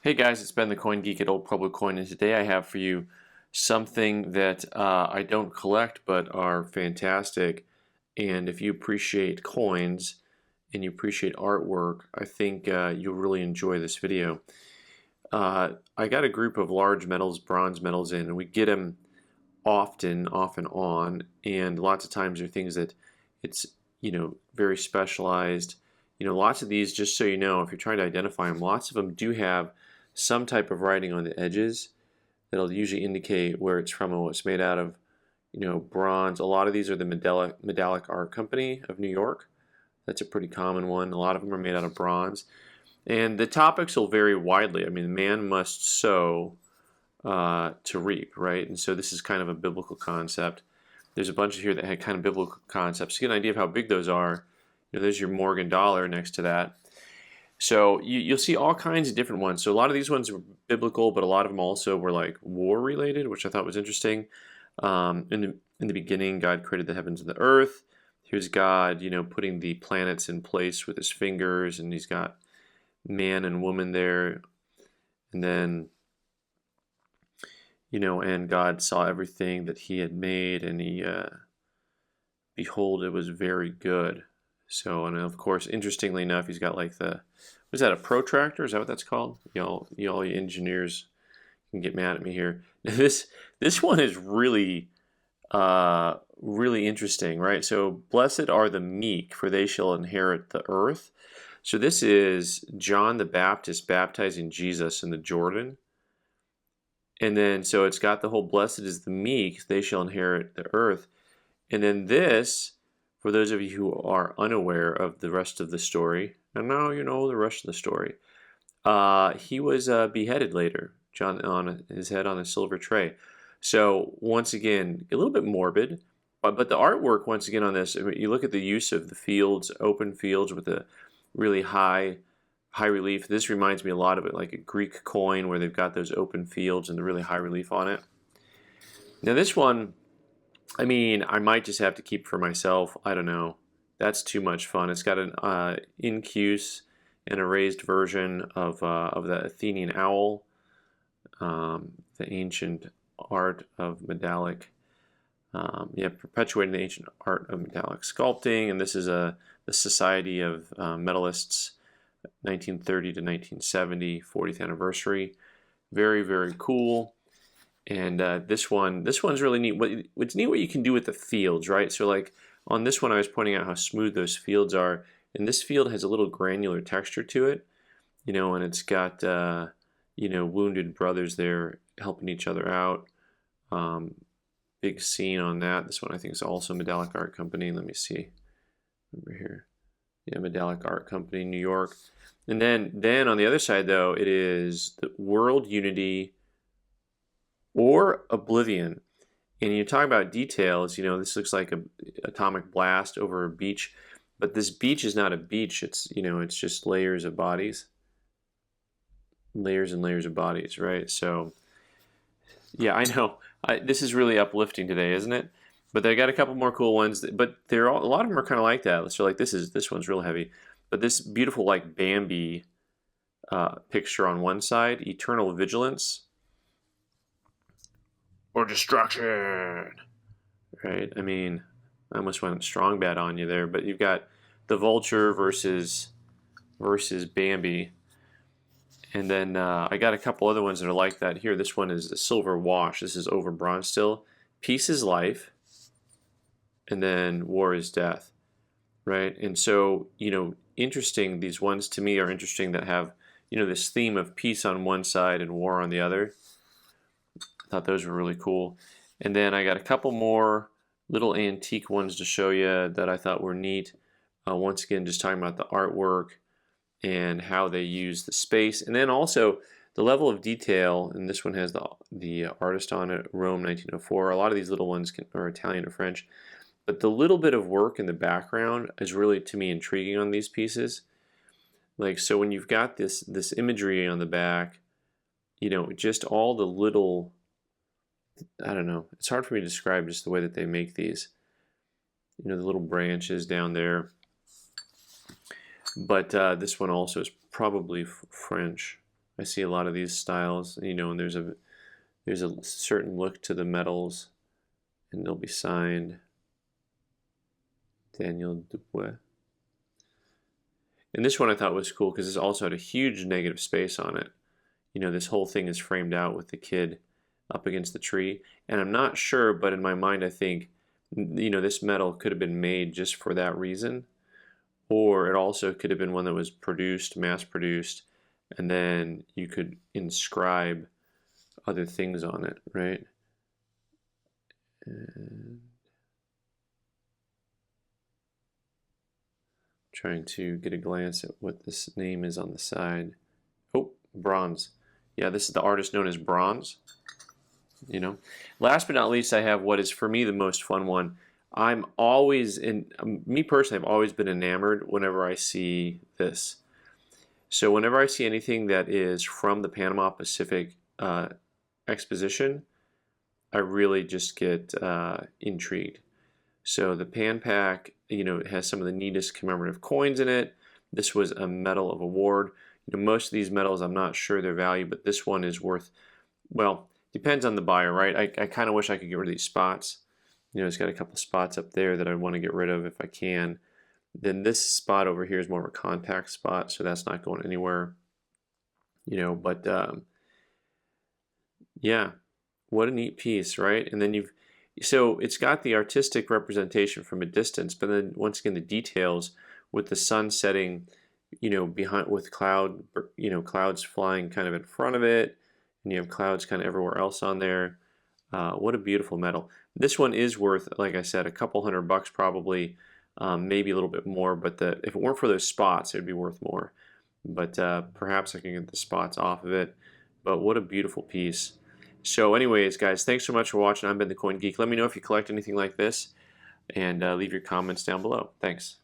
Hey guys, it's Ben the Coin Geek at Old Pueblo Coin, and today I have for you something that I don't collect but are fantastic. And if you appreciate coins and you appreciate artwork, I think you'll really enjoy this video. I got a group of large metals, bronze metals in, and we get them often, off and on, and lots of times they're things that it's, very specialized. Lots of these, just so you know, if you're trying to identify them, lots of them do have some type of writing on the edges that'll usually indicate where it's from and what it's made out of. Bronze. A lot of these are the Medallic Art Company of New York. That's a pretty common one. A lot of them are made out of bronze. And the topics will vary widely. I mean, man must sow to reap, right? And so this is kind of a biblical concept. There's a bunch here that had kind of biblical concepts. To get an idea of how big those are, there's your Morgan dollar next to that. So you'll see all kinds of different ones. So a lot of these ones were biblical, but a lot of them also were like war related, which I thought was interesting. In the beginning, God created the heavens and the earth. Here's God, putting the planets in place with his fingers, and he's got man and woman there. And then, and God saw everything that he had made, and he, behold, it was very good. So, and of course, interestingly enough, he's got like was that a protractor? Is that what that's called? All you engineers can get mad at me here. This one is really, really interesting, right? So, blessed are the meek, for they shall inherit the earth. So this is John the Baptist baptizing Jesus in the Jordan. And then, so it's got the whole blessed is the meek, they shall inherit the earth. And then this, for those of you who are unaware of the rest of the story, and now you know the rest of the story, he was beheaded later, John on his head on a silver tray. So once again, a little bit morbid, but the artwork once again on this, I mean, you look at the use of the fields, open fields with the really high relief. This reminds me a lot of it, like a Greek coin where they've got those open fields and the really high relief on it. Now this one, I mean, I might just have to keep for myself. I don't know. That's too much fun. It's got an incuse and a raised version of the Athenian owl, the ancient art of medallic. Perpetuating the ancient art of medallic sculpting. And this is the Society of Metallists, 1930 to 1970, 40th anniversary. Very, very cool. And this one's really neat. What's neat what you can do with the fields, right? So like on this one, I was pointing out how smooth those fields are. And this field has a little granular texture to it, and it's got, wounded brothers there helping each other out. Big scene on that. This one I think is also Medallic Art Company. Let me see over here. Yeah, Medallic Art Company, New York. And then on the other side though, it is the World Unity or Oblivion. And you talk about details, this looks like an atomic blast over a beach, but this beach is not a beach. It's, it's just layers of bodies. Layers and layers of bodies, right? So, yeah, I know. This is really uplifting today, isn't it? But they got a couple more cool ones, but a lot of them are kind of like that. So like this one's real heavy. But this beautiful like Bambi picture on one side, eternal vigilance or destruction, right? I mean, I almost went strong bad on you there, but you've got the vulture versus Bambi. And then I got a couple other ones that are like that here. This one is the silver wash. This is over bronze still. Peace is life, and then war is death, right? And so, interesting, these ones to me are interesting that have, this theme of peace on one side and war on the other. I thought those were really cool. And then I got a couple more little antique ones to show you that I thought were neat. Once again, just talking about the artwork and how they use the space, and then also the level of detail. And this one has the artist on it, Rome 1904. A lot of these little ones are Italian or French, but the little bit of work in the background is really, to me, intriguing on these pieces. Like, so when you've got this imagery on the back, just all the little, I don't know, it's hard for me to describe just the way that they make these, the little branches down there. But this one also is probably French. I see a lot of these styles, you know, and there's a certain look to the metals, and they'll be signed Daniel Dubois. And this one I thought was cool because this also had a huge negative space on it. You know, this whole thing is framed out with the kid up against the tree. And I'm not sure, but in my mind I think, you know, this metal could have been made just for that reason. Or it also could have been one that was produced, mass produced, and then you could inscribe other things on it, right? And trying to get a glance at what this name is on the side. Oh, bronze. Yeah, this is the artist known as Bronze. You know, last but not least, I have what is for me the most fun one. I'm always me personally, I've always been enamored whenever I see this. So whenever I see anything that is from the Panama Pacific Exposition, I really just get intrigued. So the Pan Pac, you know, it has some of the neatest commemorative coins in it. This was a medal of award. You know, most of these medals, I'm not sure their value, but this one is worth, well, depends on the buyer, right? I kind of wish I could get rid of these spots. You know, it's got a couple spots up there that I want to get rid of if I can. Then this spot over here is more of a contact spot, so that's not going anywhere. You know, but yeah, what a neat piece, right? And then so it's got the artistic representation from a distance, but then once again the details with the sun setting, you know, behind with clouds flying kind of in front of it, and you have clouds kind of everywhere else on there. What a beautiful metal. This one is worth, like I said, a couple $100 probably, maybe a little bit more, but if it weren't for those spots, it would be worth more. But perhaps I can get the spots off of it. But what a beautiful piece. So anyways, guys, thanks so much for watching. I've been the Coin Geek. Let me know if you collect anything like this, and leave your comments down below. Thanks.